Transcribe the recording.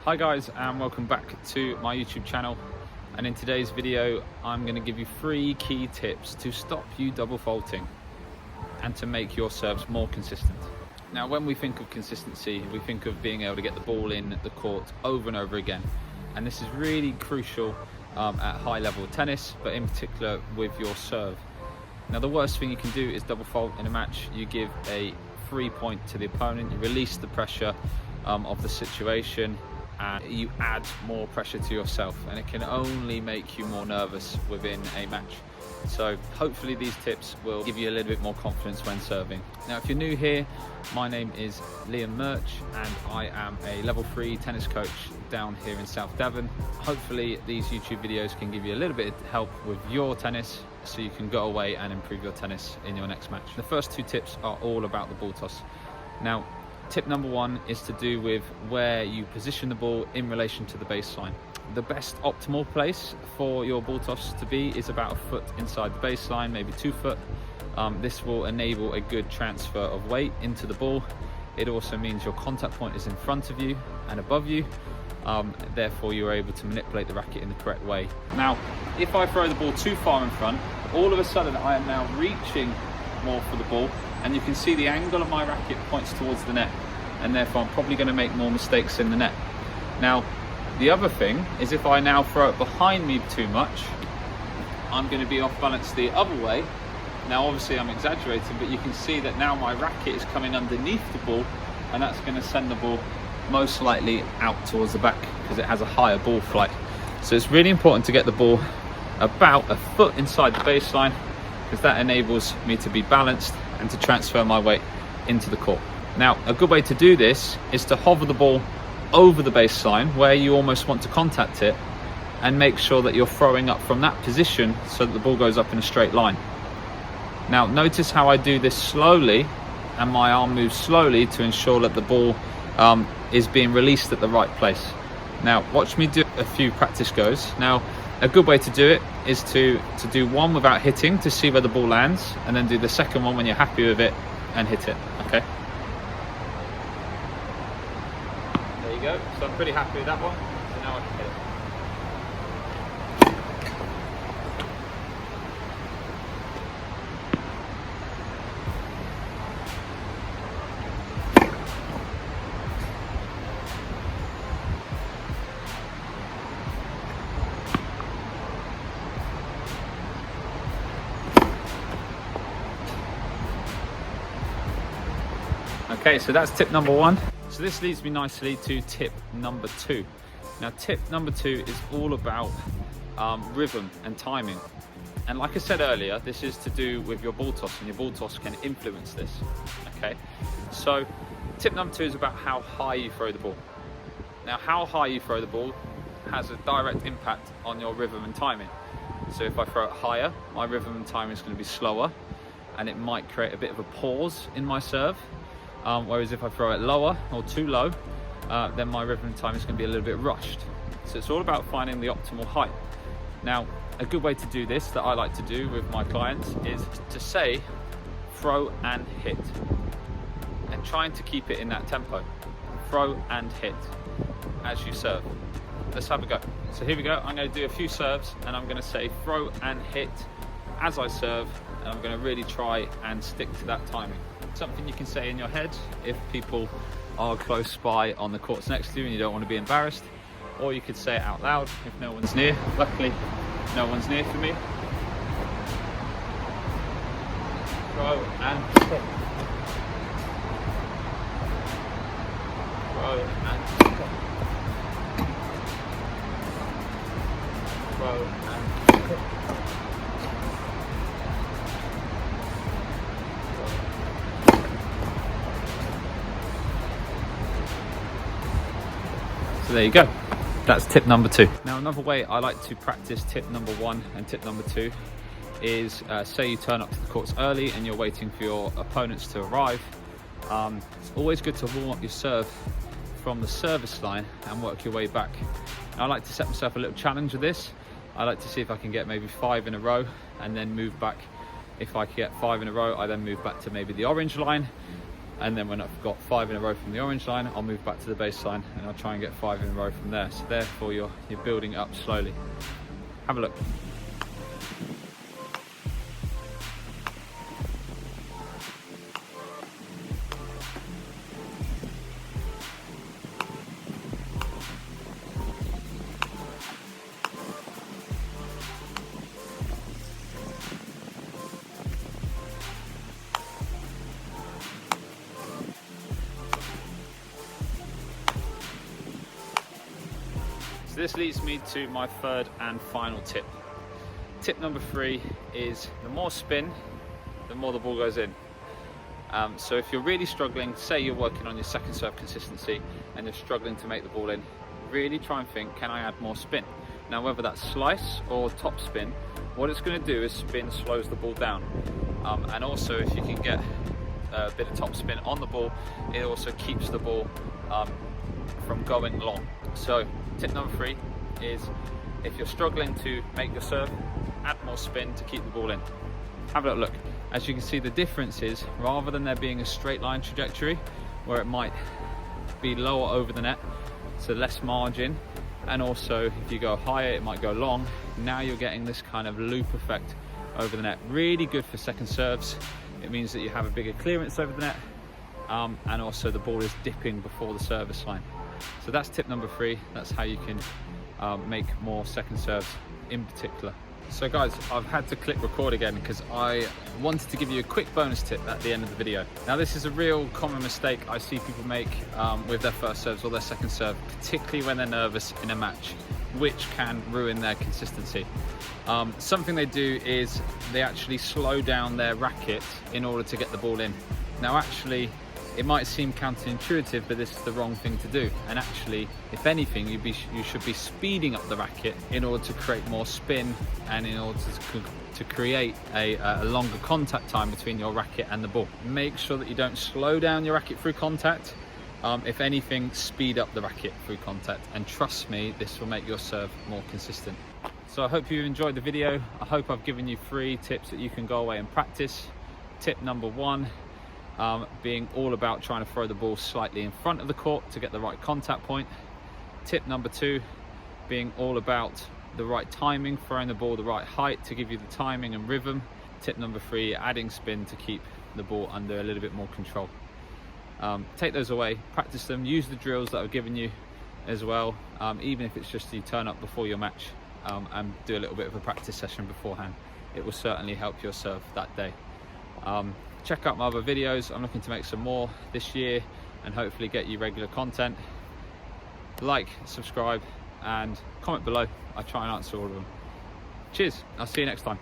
Hi guys, and welcome back to my YouTube channel. And in today's video I'm going to give you 3 key tips to stop you double faulting and to make your serves more consistent. Now when we think of consistency, we think of being able to get the ball in the court over and over again, and this is really crucial at high level tennis, but in particular with your serve. Now the worst thing you can do is double fault in a match. You give a free point to the opponent, you release the pressure of the situation, and you add more pressure to yourself, and it can only make you more nervous within a match. So hopefully these tips will give you a little bit more confidence when serving. Now if you're new here, my name is Liam Murch and I am a level 3 tennis coach down here in South Devon. Hopefully these YouTube videos can give you a little bit of help with your tennis so you can go away and improve your tennis in your next match. The first 2 tips are all about the ball toss. Now tip number 1 is to do with where you position the ball in relation to the baseline. The best optimal place for your ball toss to be is about a foot inside the baseline, maybe 2 foot. This will enable a good transfer of weight into the ball. It also means your contact point is in front of you and above you. Therefore you're able to manipulate the racket in the correct way. Now if I throw the ball too far in front, all of a sudden I am now reaching more for the ball, and you can see the angle of my racket points towards the net, and therefore I'm probably going to make more mistakes in the net. Now the other thing is, if I now throw it behind me too much, I'm going to be off balance the other way. Now obviously I'm exaggerating, but you can see that now my racket is coming underneath the ball, and that's going to send the ball most likely out towards the back because it has a higher ball flight. So it's really important to get the ball about a foot inside the baseline, because that enables me to be balanced and to transfer my weight into the court. Now a good way to do this is to hover the ball over the baseline where you almost want to contact it, and make sure that you're throwing up from that position so that the ball goes up in a straight line. Now notice how I do this slowly, and my arm moves slowly to ensure that the ball is being released at the right place. Now watch me do a few practice goes. Now a good way to do it is to do one without hitting to see where the ball lands, and then do the second one when you're happy with it and hit it. Okay, there you go. So I'm pretty happy with that one, so now I can hit it. Okay, so that's tip number 1. So this leads me nicely to tip number 2. Now tip number 2 is all about rhythm and timing. And like I said earlier, this is to do with your ball toss, and your ball toss can influence this. Okay, so tip number 2 is about how high you throw the ball. Now how high you throw the ball has a direct impact on your rhythm and timing. So if I throw it higher, my rhythm and timing is going to be slower, and it might create a bit of a pause in my serve. Whereas if I throw it lower or too low, then my rhythm and time is going to be a little bit rushed. So it's all about finding the optimal height. Now a good way to do this that I like to do with my clients is to say throw and hit, and trying to keep it in that tempo. Throw and hit as you serve. Let's have a go. So here we go. I'm going to do a few serves, and I'm going to say throw and hit as I serve, and I'm going to really try and stick to that timing. Something you can say in your head if people are close by on the courts next to you and you don't want to be embarrassed, or you could say it out loud if no one's near. Luckily no one's near for me. Throw and hit. Throw and hit. Throw and hit. So there you go, that's tip number 2. Now another way I like to practice tip number 1 and tip number 2 is say you turn up to the courts early and you're waiting for your opponents to arrive. It's always good to warm up your serve from the service line and work your way back. And I like to set myself a little challenge with this. I like to see if I can get maybe 5 in a row and then move back. If I get 5 in a row, I then move back to maybe the orange line, And then when I've got 5 in a row from the orange line, I'll move back to the baseline and I'll try and get 5 in a row from there. So therefore you're building up slowly. Have a look. So this leads me to my third and final tip. Tip number 3 is the more spin, the more the ball goes in. So if you're really struggling, say you're working on your second serve consistency and you're struggling to make the ball in, really try and think, can I add more spin? Now whether that's slice or top spin, what it's going to do is spin slows the ball down. And also if you can get a bit of top spin on the ball, it also keeps the ball from going long. So tip number 3 is, if you're struggling to make your serve, add more spin to keep the ball in. Have a little look. As you can see, the difference is, rather than there being a straight line trajectory where it might be lower over the net, so less margin, and also if you go higher it might go long, now you're getting this kind of loop effect over the net. Really good for second serves. It means that you have a bigger clearance over the net, and also the ball is dipping before the service line. So that's tip number 3. That's how you can make more second serves in particular. So guys, I've had to click record again because I wanted to give you a quick bonus tip at the end of the video. Now this is a real common mistake I see people make with their first serves or their second serve, particularly when they're nervous in a match, which can ruin their consistency. Something they do is they actually slow down their racket in order to get the ball in. Now actually, it might seem counterintuitive, but this is the wrong thing to do. And actually, if anything, you should be speeding up the racket in order to create more spin and in order to create a longer contact time between your racket and the ball. Make sure that you don't slow down your racket through contact. If anything, speed up the racket through contact. And trust me, this will make your serve more consistent. So I hope you enjoyed the video. I hope I've given you 3 tips that you can go away and practice. Tip number 1, being all about trying to throw the ball slightly in front of the court to get the right contact point. Tip number 2, being all about the right timing, throwing the ball the right height to give you the timing and rhythm. Tip number 3, adding spin to keep the ball under a little bit more control. Take those away, practice them, use the drills that I've given you as well, even if it's just you turn up before your match and do a little bit of a practice session beforehand. It will certainly help your serve that day. Check out my other videos. I'm looking to make some more this year and hopefully get you regular content. Like, subscribe and comment below. I try and answer all of them. Cheers, I'll see you next time.